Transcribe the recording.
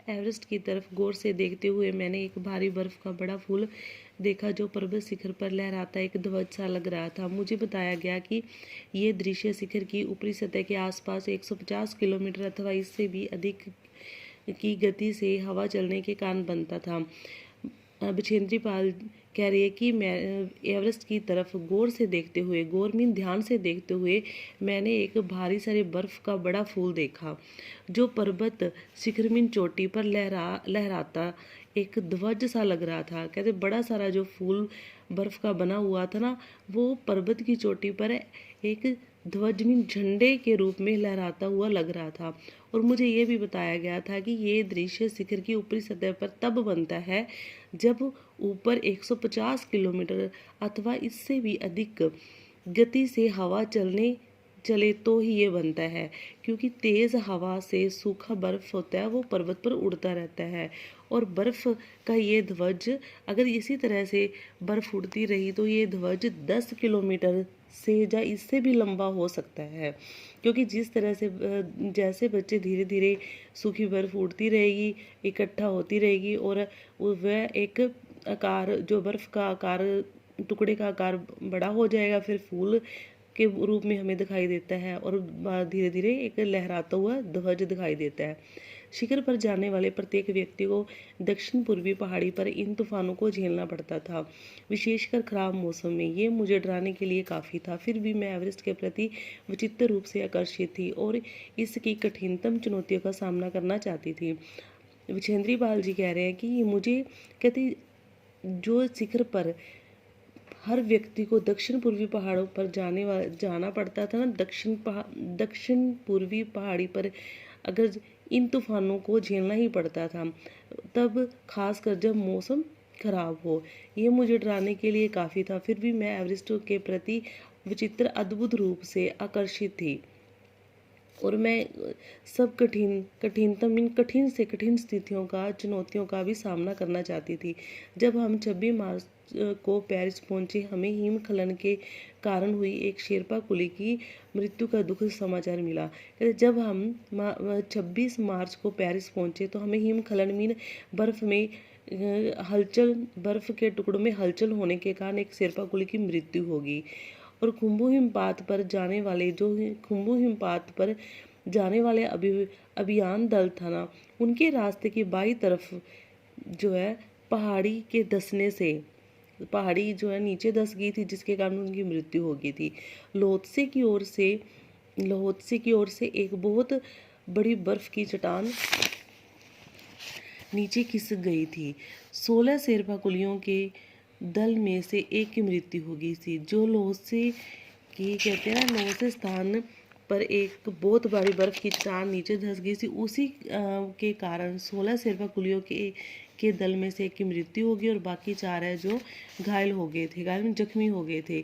Everest की तरफ गौर से देखते हुए मैंने एक भारी बर्फ का बड़ा फूल देखा जो पर्वत शिखर पर लहराता एक ध्वज सा लग रहा था। मुझे बताया गया कि ये दृश्य शिखर की ऊपरी सतह के आसपास 150 किलोमीटर अथवा इससे भी अधिक की गति से हवा चलने के कारण बनता था। बछेंद्री पाल कह रही है कि मैं एवरेस्ट की तरफ गौर से देखते हुए, गौर मीन ध्यान से देखते हुए मैंने एक भारी सारे बर्फ का बड़ा फूल देखा जो पर्वत शिखर मीन चोटी पर लहराता एक ध्वज सा लग रहा था। कहते बड़ा सारा जो फूल बर्फ का बना हुआ था ना, वो पर्वत की चोटी पर एक ध्वज मीन झंडे के रूप में लहराता हुआ लग रहा था। और मुझे ये भी बताया गया था कि ये दृश्य शिखर की ऊपरी सतह पर तब बनता है जब ऊपर 150 किलोमीटर अथवा इससे भी अधिक गति से हवा चले तो ही ये बनता है, क्योंकि तेज़ हवा से सूखा बर्फ होता है वो पर्वत पर उड़ता रहता है। और बर्फ का ये ध्वज अगर इसी तरह से बर्फ उड़ती रही तो ये ध्वज 10 किलोमीटर से या इससे भी लंबा हो सकता है, क्योंकि जिस तरह से जैसे बच्चे धीरे धीरे सूखी बर्फ उड़ती रहेगी, इकट्ठा होती रहेगी और वह एक आकार, जो बर्फ का आकार, टुकड़े का आकार बड़ा हो जाएगा, फिर फूल के रूप में हमें दिखाई देता है और धीरे धीरे एक लहराता हुआ ध्वज दिखाई देता है। शिखर पर जाने वाले प्रत्येक व्यक्ति को दक्षिण पूर्वी पहाड़ी पर इन तूफानों को झेलना पड़ता था, विशेषकर खराब मौसम में। ये मुझे डराने के लिए काफ़ी था, फिर भी मैं एवरेस्ट के प्रति विचित्र रूप से आकर्षित थी और इसकी कठिनतम चुनौतियों का सामना करना चाहती थी। विजेंद्री पाल जी कह रहे हैं कि मुझे कहते जो शिखर पर हर व्यक्ति को दक्षिण पूर्वी पहाड़ों पर जाना पड़ता था ना, दक्षिण पूर्वी पहाड़ी पर अगर इन तूफानों को झेलना ही पड़ता था, तब खासकर जब मौसम खराब हो। ये मुझे डराने के लिए काफ़ी था, फिर भी मैं एवरेस्ट के प्रति विचित्र अद्भुत रूप से आकर्षित थी और मैं सब कठिन से कठिन स्थितियों का, चुनौतियों का भी सामना करना चाहती थी। जब हम 26 मार्च को पेरिस पहुंचे, हमें हिमस्खलन के कारण हुई एक शेरपा कुली की मृत्यु का दुखद समाचार मिला। जब हम 26 मार्च को पेरिस पहुंचे तो हमें हिमस्खलन मीन बर्फ में हलचल, बर्फ के टुकड़ों में हलचल होने के कारण एक शेरपा कुली की मृत्यु होगी। और खुम्बू हिमपात पर जाने वाले अभियान दल था ना, उनके रास्ते की बाईं तरफ जो है पहाड़ी के धंसने से, पहाड़ी जो है नीचे धंस गई थी, जिसके कारण उनकी मृत्यु हो गई थी। लोत्से की ओर से एक बहुत बड़ी बर्फ की चट्टान नीचे खिसक गई थी। 16 शेरपा कुलियों के दल में से एक की मृत्यु हो गई थी। जो लोत्से की कहते हैं ना, लोत्से स्थान पर एक बहुत बड़ी बर्फ की चट्टान नीचे धंस गई थी, उसी के कारण 16 शेरपा कुलियों के दल में से एक की मृत्यु हो गई और बाकी 4 है जो घायल हो गए थे, जख्मी हो गए थे।